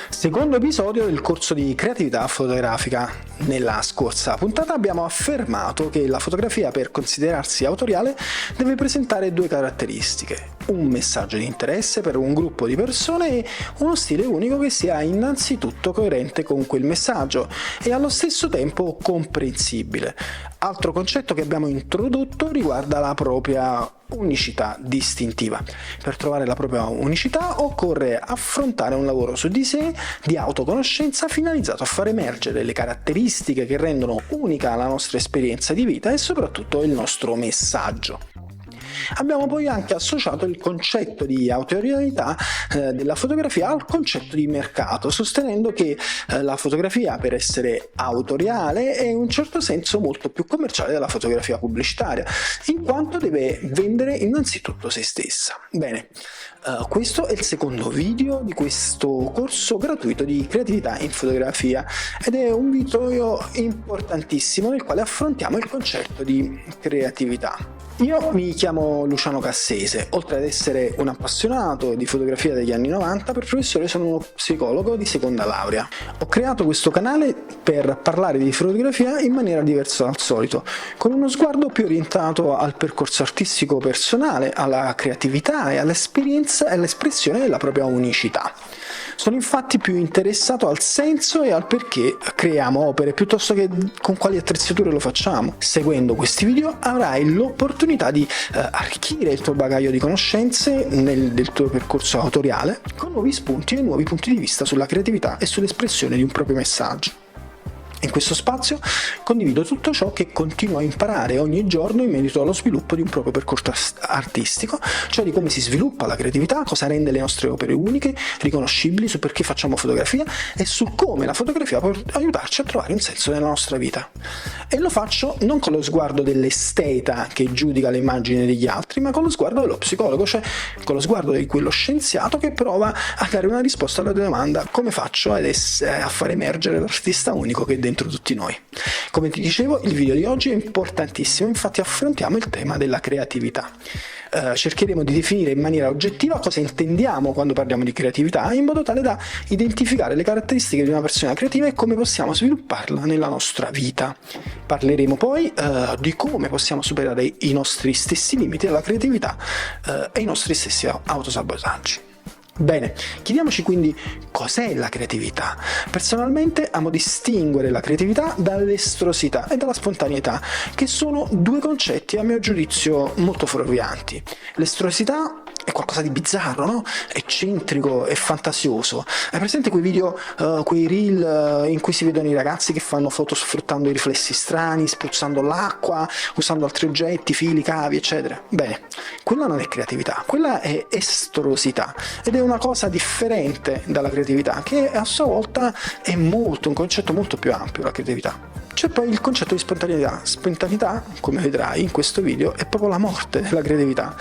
Secondo episodio del corso di creatività fotografica. Nella scorsa puntata abbiamo affermato che la fotografia, per considerarsi autoriale, deve presentare due caratteristiche: un messaggio di interesse per un gruppo di persone e uno stile unico che sia innanzitutto coerente con quel messaggio e allo stesso tempo comprensibile. Altro concetto che abbiamo introdotto riguarda la propria unicità distintiva. Per trovare la propria unicità occorre affrontare un lavoro su di sé, di autoconoscenza, finalizzato a far emergere le caratteristiche che rendono unica la nostra esperienza di vita e soprattutto il nostro messaggio. Abbiamo poi anche associato il concetto di autorialità della fotografia al concetto di mercato, sostenendo che la fotografia, per essere autoriale, è in un certo senso molto più commerciale della fotografia pubblicitaria, in quanto deve vendere innanzitutto se stessa. Bene, questo è il secondo video di questo corso gratuito di creatività in fotografia ed è un video importantissimo nel quale affrontiamo il concetto di creatività. Io mi chiamo Luciano Cassese, oltre ad essere un appassionato di fotografia degli anni 90, per professione sono uno psicologo di seconda laurea. Ho creato questo canale per parlare di fotografia in maniera diversa dal solito, con uno sguardo più orientato al percorso artistico personale, alla creatività e all'esperienza e all'espressione della propria unicità. Sono infatti più interessato al senso e al perché creiamo opere piuttosto che con quali attrezzature lo facciamo. Seguendo questi video avrai l'opportunità di arricchire il tuo bagaglio di conoscenze del tuo percorso autoriale con nuovi spunti e nuovi punti di vista sulla creatività e sull'espressione di un proprio messaggio. In questo spazio condivido tutto ciò che continuo a imparare ogni giorno in merito allo sviluppo di un proprio percorso artistico, cioè di come si sviluppa la creatività, cosa rende le nostre opere uniche, riconoscibili, su perché facciamo fotografia e su come la fotografia può aiutarci a trovare un senso nella nostra vita. E lo faccio non con lo sguardo dell'esteta che giudica le immagini degli altri, ma con lo sguardo dello psicologo, cioè con lo sguardo di quello scienziato che prova a dare una risposta alla tua domanda: come faccio a far emergere l'artista unico che è dentro tutti noi. Come ti dicevo, il video di oggi è importantissimo, infatti affrontiamo il tema della creatività. Cercheremo di definire in maniera oggettiva cosa intendiamo quando parliamo di creatività, in modo tale da identificare le caratteristiche di una persona creativa e come possiamo svilupparla nella nostra vita. Parleremo poi di come possiamo superare i nostri stessi limiti alla creatività e i nostri stessi autosabotaggi. Bene, chiediamoci quindi cos'è la creatività. Personalmente amo distinguere la creatività dall'estrosità e dalla spontaneità, che sono due concetti a mio giudizio molto fuorvianti. L'estrosità è qualcosa di bizzarro, no? Eccentrico e fantasioso. Hai presente quei video, quei reel in cui si vedono i ragazzi che fanno foto sfruttando i riflessi strani, spruzzando l'acqua, usando altri oggetti, fili, cavi, eccetera? Bene, quella non è creatività, quella è estrosità ed è una cosa differente dalla creatività, che a sua volta è un concetto molto più ampio, la creatività. C'è poi il concetto di spontaneità. Spontaneità, come vedrai in questo video, è proprio la morte della creatività.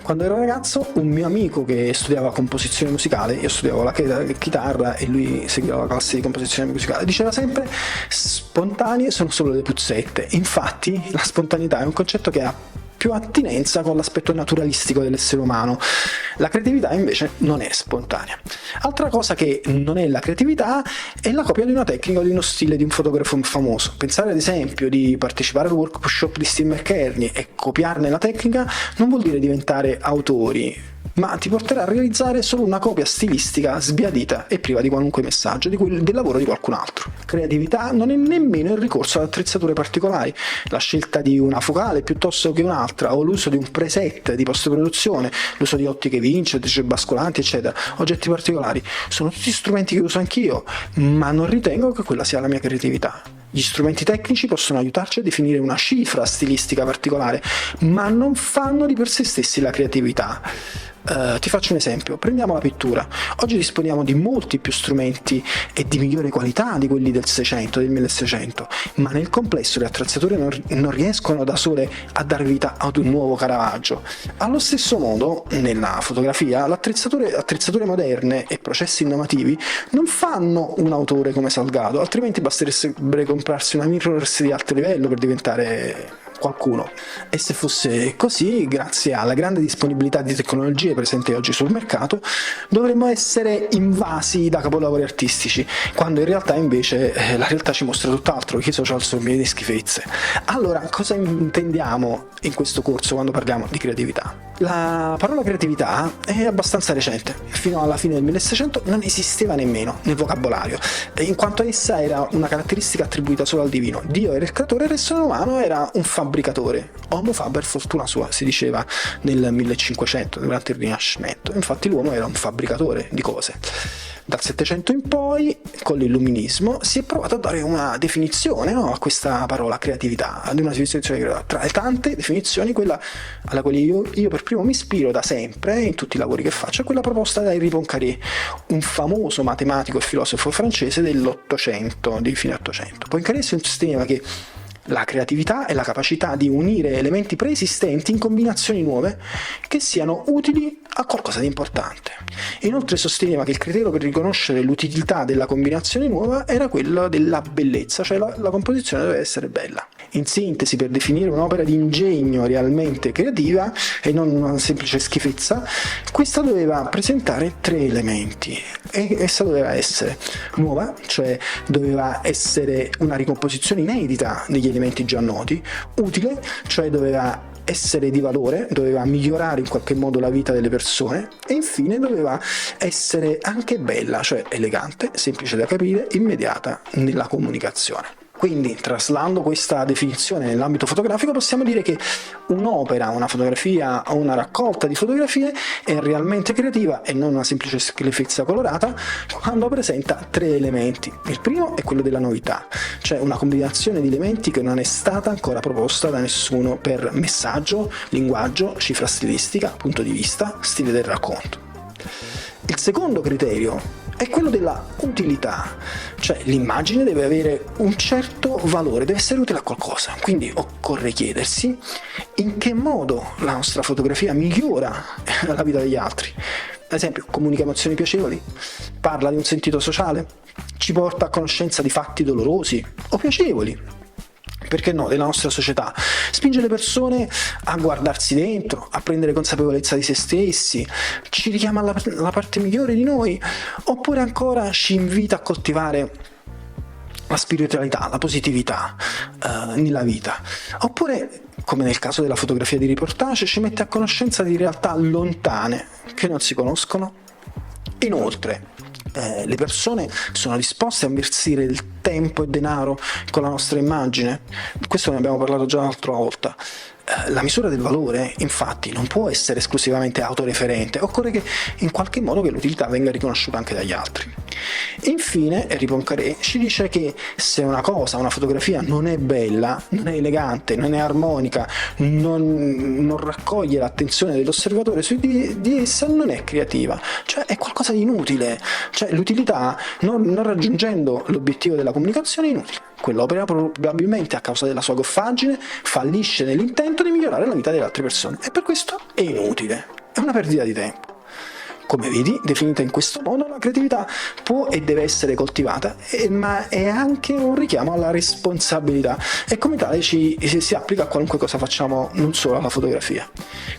Quando ero ragazzo, un mio amico che studiava composizione musicale, io studiavo la chitarra e lui seguiva la classe di composizione musicale, diceva sempre: spontanee sono solo le puzzette. Infatti la spontaneità è un concetto che ha più attinenza con l'aspetto naturalistico dell'essere umano. La creatività invece non è spontanea. Altra cosa che non è la creatività è la copia di una tecnica o di uno stile di un fotografo famoso. Pensare ad esempio di partecipare al workshop di Steve McCartney e copiarne la tecnica non vuol dire diventare autori, ma ti porterà a realizzare solo una copia stilistica sbiadita e priva di qualunque messaggio del lavoro di qualcun altro. Creatività non è nemmeno il ricorso ad attrezzature particolari, la scelta di una focale piuttosto che un'altra, o l'uso di un preset di post-produzione, l'uso di ottiche vintage, bascolanti, eccetera, oggetti particolari. Sono tutti strumenti che uso anch'io, ma non ritengo che quella sia la mia creatività. Gli strumenti tecnici possono aiutarci a definire una cifra stilistica particolare, ma non fanno di per sé stessi la creatività. Ti faccio un esempio, prendiamo la pittura. Oggi disponiamo di molti più strumenti e di migliore qualità di quelli del 600, del 1600, ma nel complesso le attrezzature non riescono da sole a dar vita ad un nuovo Caravaggio. Allo stesso modo, nella fotografia, attrezzature moderne e processi innovativi non fanno un autore come Salgado, altrimenti basterebbe comprarsi una mirrorless di alto livello per diventare qualcuno. E se fosse così, grazie alla grande disponibilità di tecnologie presenti oggi sul mercato, dovremmo essere invasi da capolavori artistici, quando in realtà invece la realtà ci mostra tutt'altro, che i social sono pieni di schifezze. Allora, cosa intendiamo in questo corso quando parliamo di creatività? La parola creatività è abbastanza recente, fino alla fine del 1600 non esisteva nemmeno nel vocabolario, in quanto essa era una caratteristica attribuita solo al divino. Dio era il creatore, il essere umano era un fabbricatore. Homo faber fortuna sua, si diceva nel 1500, durante il Rinascimento. Infatti l'uomo era un fabbricatore di cose. Dal Settecento in poi, con l'illuminismo, si è provato a dare una definizione, no, a questa parola creatività, ad una definizione tra le tante definizioni, quella alla quale io per primo mi ispiro da sempre in tutti i lavori che faccio, è quella proposta da Henri Poincaré, un famoso matematico e filosofo francese dell'Ottocento, di fine Ottocento. Poincaré sosteneva che la creatività è la capacità di unire elementi preesistenti in combinazioni nuove che siano utili a qualcosa di importante. Inoltre sosteneva che il criterio per riconoscere l'utilità della combinazione nuova era quello della bellezza, cioè la composizione deve essere bella. In sintesi, per definire un'opera di ingegno realmente creativa e non una semplice schifezza, questa doveva presentare tre elementi. E essa doveva essere nuova, cioè doveva essere una ricomposizione inedita degli elementi già noti, utile, cioè doveva essere di valore, doveva migliorare in qualche modo la vita delle persone, e infine doveva essere anche bella, cioè elegante, semplice da capire, immediata nella comunicazione. Quindi, traslando questa definizione nell'ambito fotografico, possiamo dire che un'opera, una fotografia o una raccolta di fotografie è realmente creativa e non una semplice schifezza colorata quando presenta tre elementi. Il primo è quello della novità, cioè una combinazione di elementi che non è stata ancora proposta da nessuno per messaggio, linguaggio, cifra stilistica, punto di vista, stile del racconto. Il secondo criterio è quello della utilità, cioè l'immagine deve avere un certo valore, deve essere utile a qualcosa, quindi occorre chiedersi in che modo la nostra fotografia migliora la vita degli altri. Ad esempio, comunica emozioni piacevoli, parla di un sentito sociale, ci porta a conoscenza di fatti dolorosi o piacevoli, perché no, della nostra società, spinge le persone a guardarsi dentro, a prendere consapevolezza di se stessi, ci richiama alla parte migliore di noi, oppure ancora ci invita a coltivare la spiritualità, la positività nella vita, oppure, come nel caso della fotografia di reportage, ci mette a conoscenza di realtà lontane che non si conoscono. Inoltre, le persone sono disposte a investire il tempo e denaro con la nostra immagine. Questo ne abbiamo parlato già l'altra volta. La misura del valore, infatti, non può essere esclusivamente autoreferente, occorre che in qualche modo che l'utilità venga riconosciuta anche dagli altri. Infine, Henri Poincaré ci dice che se una cosa, una fotografia non è bella, non è elegante, non è armonica, non raccoglie l'attenzione dell'osservatore su di essa, non è creativa, cioè è qualcosa di inutile, cioè l'utilità non raggiungendo l'obiettivo della comunicazione è inutile. Quell'opera probabilmente a causa della sua goffaggine fallisce nell'intento di migliorare la vita delle altre persone e per questo è inutile, è una perdita di tempo. Come vedi, definita in questo modo, la creatività può e deve essere coltivata, ma è anche un richiamo alla responsabilità e come tale si applica a qualunque cosa facciamo, non solo alla fotografia.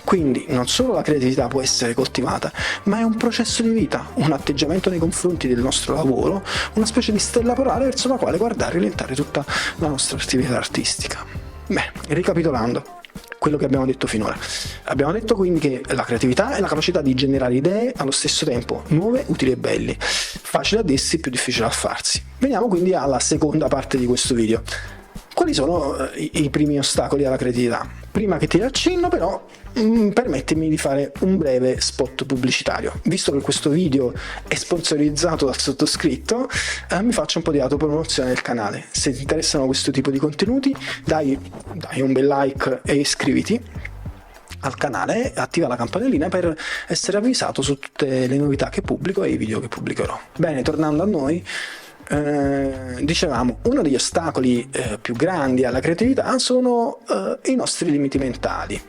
Quindi non solo la creatività può essere coltivata, ma è un processo di vita, un atteggiamento nei confronti del nostro lavoro, una specie di stella polare verso la quale guardare e orientare tutta la nostra attività artistica. Beh, ricapitolando quello che abbiamo detto finora. Abbiamo detto quindi che la creatività è la capacità di generare idee allo stesso tempo nuove, utili e belli. Facile a dirsi, più difficile a farsi. Veniamo quindi alla seconda parte di questo video. Quali sono i primi ostacoli alla creatività? Prima che ti accenno però, permettimi di fare un breve spot pubblicitario. Visto che questo video è sponsorizzato dal sottoscritto, mi faccio un po' di autopromozione del canale. Se ti interessano questo tipo di contenuti, dai un bel like e iscriviti. al canale e attiva la campanellina per essere avvisato su tutte le novità che pubblico e i video che pubblicherò. Bene, tornando a noi, dicevamo, uno degli ostacoli più grandi alla creatività sono i nostri limiti mentali.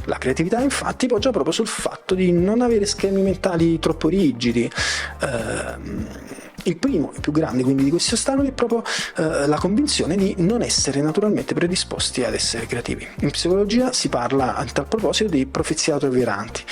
La creatività infatti poggia proprio sul fatto di non avere schemi mentali troppo rigidi. Il primo e più grande quindi di questi ostacoli è proprio la convinzione di non essere naturalmente predisposti ad essere creativi. In psicologia si parla a tal proposito di profezie autoavveranti.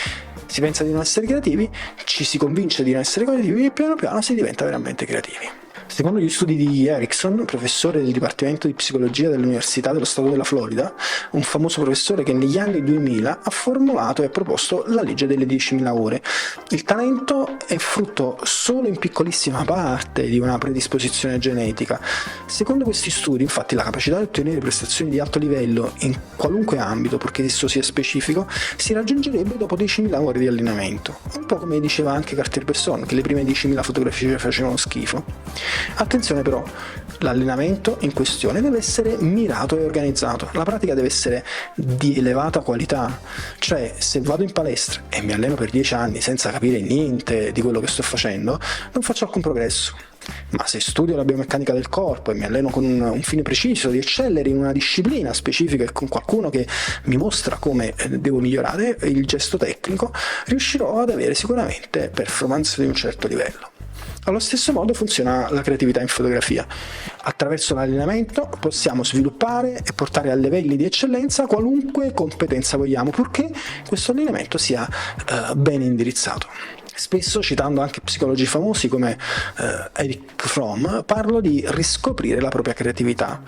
Si pensa di non essere creativi, ci si convince di non essere creativi e piano piano si diventa veramente creativi. Secondo gli studi di Erickson, professore del Dipartimento di Psicologia dell'Università dello Stato della Florida, un famoso professore che negli anni 2000 ha formulato e proposto la legge delle 10.000 ore. Il talento è frutto solo in piccolissima parte di una predisposizione genetica. Secondo questi studi, infatti, la capacità di ottenere prestazioni di alto livello in qualunque ambito, purché esso sia specifico, si raggiungerebbe dopo 10.000 ore di allenamento. Un po' come diceva anche Cartier-Bresson, che le prime 10.000 fotografie facevano schifo. Attenzione però, l'allenamento in questione deve essere mirato e organizzato, la pratica deve essere di elevata qualità, cioè se vado in palestra e mi alleno per 10 anni senza capire niente di quello che sto facendo, non faccio alcun progresso. Ma se studio la biomeccanica del corpo e mi alleno con un fine preciso di eccellere in una disciplina specifica e con qualcuno che mi mostra come devo migliorare il gesto tecnico, riuscirò ad avere sicuramente performance di un certo livello. Allo stesso modo funziona la creatività in fotografia. Attraverso l'allenamento possiamo sviluppare e portare a livelli di eccellenza qualunque competenza vogliamo, purché questo allenamento sia ben indirizzato. Spesso, citando anche psicologi famosi come Erich Fromm, parlo di riscoprire la propria creatività.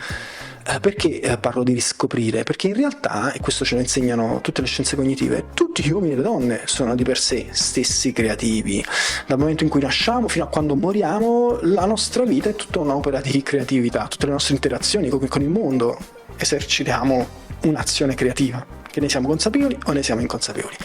Perché parlo di riscoprire? Perché in realtà, e questo ce lo insegnano tutte le scienze cognitive, tutti gli uomini e le donne sono di per sé stessi creativi. Dal momento in cui nasciamo fino a quando moriamo, la nostra vita è tutta un'opera di creatività. Tutte le nostre interazioni con il mondo esercitiamo un'azione creativa, che ne siamo consapevoli o ne siamo inconsapevoli.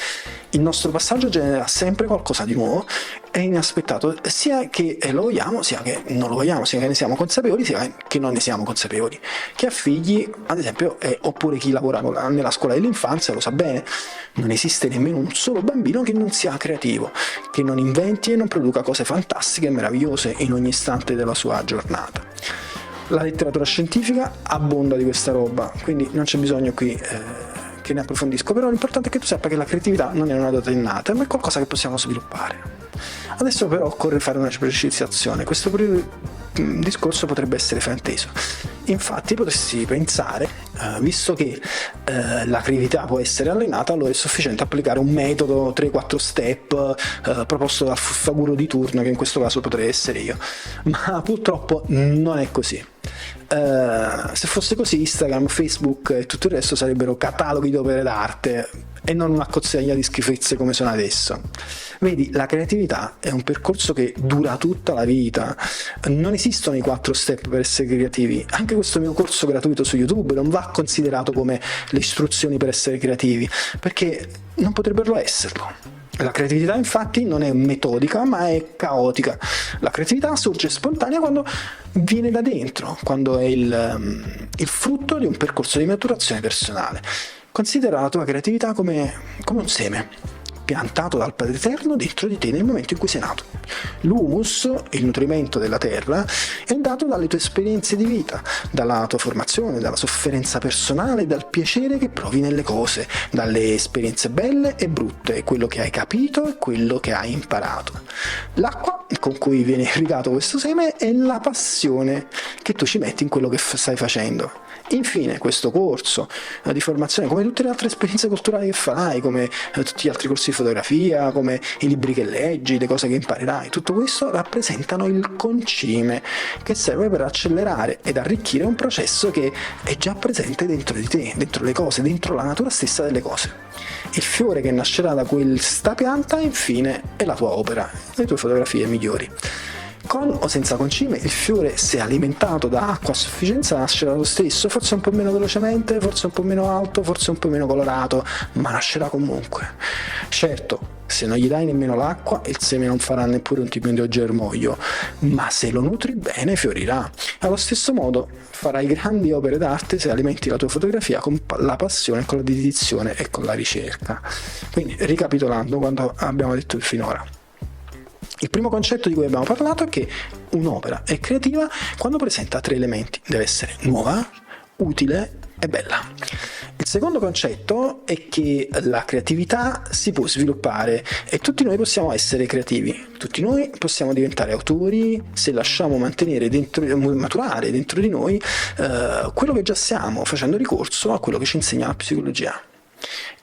Il nostro passaggio genera sempre qualcosa di nuovo e inaspettato, sia che lo vogliamo, sia che non lo vogliamo, sia che ne siamo consapevoli, sia che non ne siamo consapevoli. Chi ha figli, ad esempio, oppure chi lavora nella scuola dell'infanzia lo sa bene, non esiste nemmeno un solo bambino che non sia creativo, che non inventi e non produca cose fantastiche e meravigliose in ogni istante della sua giornata. La letteratura scientifica abbonda di questa roba, quindi non c'è bisogno qui che ne approfondisco, però l'importante è che tu sappi che la creatività non è una data innata, ma è qualcosa che possiamo sviluppare. Adesso però occorre fare una precisazione, questo discorso potrebbe essere frainteso. Infatti potresti pensare, visto che la creatività può essere allenata, allora è sufficiente applicare un metodo 3-4 step proposto dal fuffaguro di turno, che in questo caso potrei essere io, ma purtroppo non è così. Se fosse così, Instagram, Facebook e tutto il resto sarebbero cataloghi di opere d'arte e non una cozzaglia di schifezze come sono adesso. Vedi, la creatività è un percorso che dura tutta la vita. Non esistono i 4 step per essere creativi. Anche questo mio corso gratuito su YouTube non va considerato come le istruzioni per essere creativi, perché non potrebbero esserlo. La creatività infatti non è metodica, ma è caotica. La creatività sorge spontanea quando viene da dentro, quando è il frutto di un percorso di maturazione personale. Considera la tua creatività come un seme piantato dal Padre Eterno dentro di te nel momento in cui sei nato. L'humus, il nutrimento della terra, è dato dalle tue esperienze di vita, dalla tua formazione, dalla sofferenza personale, dal piacere che provi nelle cose, dalle esperienze belle e brutte, quello che hai capito e quello che hai imparato. L'acqua con cui viene irrigato questo seme è la passione che tu ci metti in quello che stai facendo. Infine, questo corso di formazione, come tutte le altre esperienze culturali che farai, come tutti gli altri corsi di fotografia, come i libri che leggi, le cose che imparerai, tutto questo rappresentano il concime che serve per accelerare ed arricchire un processo che è già presente dentro di te, dentro le cose, dentro la natura stessa delle cose. Il fiore che nascerà da questa pianta, infine, è la tua opera, le tue fotografie migliori. Con o senza concime, il fiore, se alimentato da acqua a sufficienza, nascerà lo stesso, forse un po' meno velocemente, forse un po' meno alto, forse un po' meno colorato, ma nascerà comunque. Certo, se non gli dai nemmeno l'acqua, il seme non farà neppure un timido germoglio, ma se lo nutri bene fiorirà. Allo stesso modo farai grandi opere d'arte se alimenti la tua fotografia con la passione, con la dedizione e con la ricerca. Quindi, ricapitolando quanto abbiamo detto finora. Il primo concetto di cui abbiamo parlato è che un'opera è creativa quando presenta 3 elementi: deve essere nuova, utile e bella. Il secondo concetto è che la creatività si può sviluppare e tutti noi possiamo essere creativi, tutti noi possiamo diventare autori se lasciamo maturare dentro di noi quello che già siamo, facendo ricorso a quello che ci insegna la psicologia.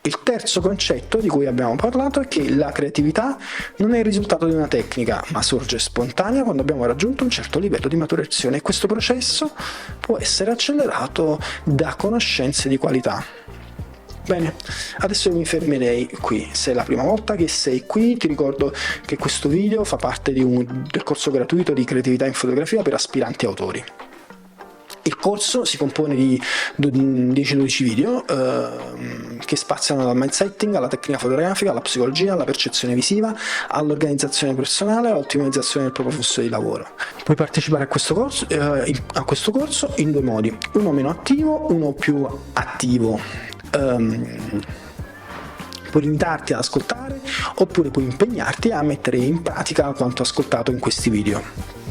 Il terzo concetto di cui abbiamo parlato è che la creatività non è il risultato di una tecnica, ma sorge spontanea quando abbiamo raggiunto un certo livello di maturazione, e questo processo può essere accelerato da conoscenze di qualità. Bene, adesso mi fermerei qui. Se è la prima volta che sei qui, ti ricordo che questo video fa parte del corso gratuito di creatività in fotografia per aspiranti autori. Il corso si compone di 10-12 video che spaziano dal mindsetting alla tecnica fotografica, alla psicologia, alla percezione visiva, all'organizzazione personale, all'ottimizzazione del proprio flusso di lavoro. Puoi partecipare a questo corso in 2 modi: uno meno attivo, uno più attivo. Puoi limitarti ad ascoltare oppure puoi impegnarti a mettere in pratica quanto ascoltato in questi video.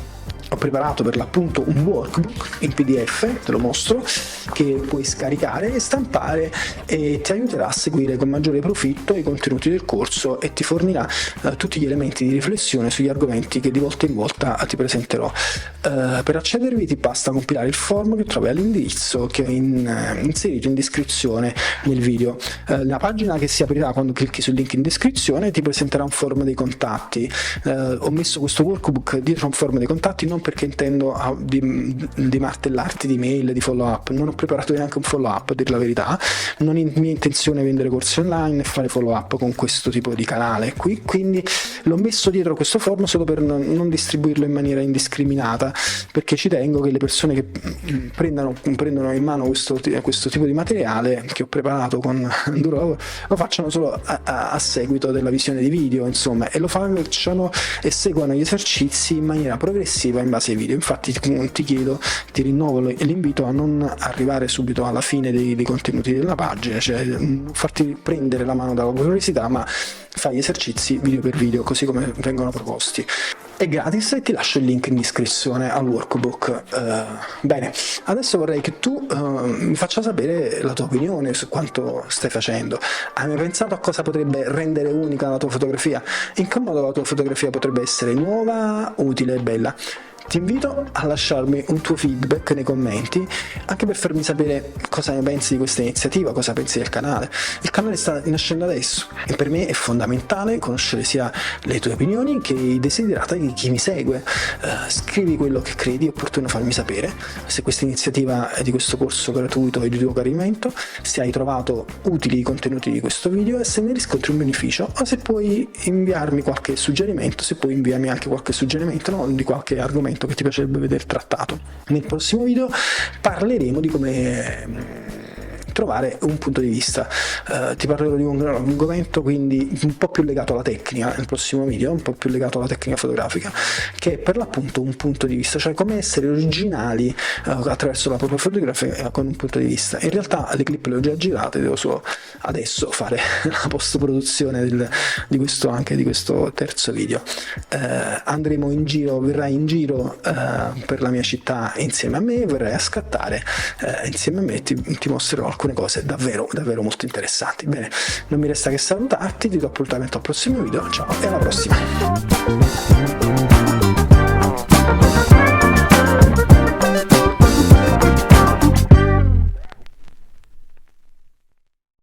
Ho preparato per l'appunto un workbook in PDF, te lo mostro, che puoi scaricare e stampare, e ti aiuterà a seguire con maggiore profitto i contenuti del corso e ti fornirà tutti gli elementi di riflessione sugli argomenti che di volta in volta ti presenterò. Per accedervi ti basta compilare il form che trovi all'indirizzo che ho inserito in descrizione nel video. La pagina che si aprirà quando clicchi sul link in descrizione ti presenterà un form dei contatti. Ho messo questo workbook dietro un form dei contatti non perché intendo di martellarti di mail, di follow up. Non ho preparato neanche un follow up, a dire la verità. Non è mia intenzione vendere corsi online e fare follow up con questo tipo di canale qui, quindi l'ho messo dietro questo form solo per non distribuirlo in maniera indiscriminata, perché ci tengo che le persone che prendono in mano questo tipo di materiale che ho preparato con duro lavoro lo facciano solo a seguito della visione di video, insomma, e lo facciano e seguano gli esercizi in maniera progressiva in base ai video. Infatti ti rinnovo l'invito a non arrivare subito alla fine dei contenuti della pagina, cioè non farti prendere la mano dalla curiosità, ma fai gli esercizi video per video così come vengono proposti. È gratis e ti lascio il link in descrizione al workbook. Bene, adesso vorrei che tu mi faccia sapere la tua opinione su quanto stai facendo. Hai mai pensato a cosa potrebbe rendere unica la tua fotografia? In che modo la tua fotografia potrebbe essere nuova, utile e bella? Ti invito a lasciarmi un tuo feedback nei commenti, anche per farmi sapere cosa ne pensi di questa iniziativa, cosa pensi del canale. Il canale sta nascendo adesso e per me è fondamentale conoscere sia le tue opinioni che i desiderata di chi mi segue. Scrivi quello che credi opportuno farmi sapere, se questa iniziativa di questo corso gratuito è di tuo gradimento, se hai trovato utili i contenuti di questo video e se ne riscontri un beneficio, o se puoi inviarmi qualche suggerimento, se puoi inviarmi anche qualche suggerimento, no, di qualche argomento che ti piacerebbe vedere trattato. Nel prossimo video parleremo di come trovare un punto di vista. Ti parlerò di un argomento quindi un po' più legato alla tecnica nel prossimo video, un po' più legato alla tecnica fotografica, che è per l'appunto un punto di vista, cioè come essere originali attraverso la propria fotografia con un punto di vista. In realtà le clip le ho già girate, devo solo adesso fare la post produzione di questo terzo video. Andremo in giro, verrai in giro per la mia città insieme a me, verrai a scattare insieme a me, ti mostrerò alcune cose davvero molto interessanti. Bene, non mi resta che salutarti, ti do appuntamento al prossimo video, ciao e alla prossima.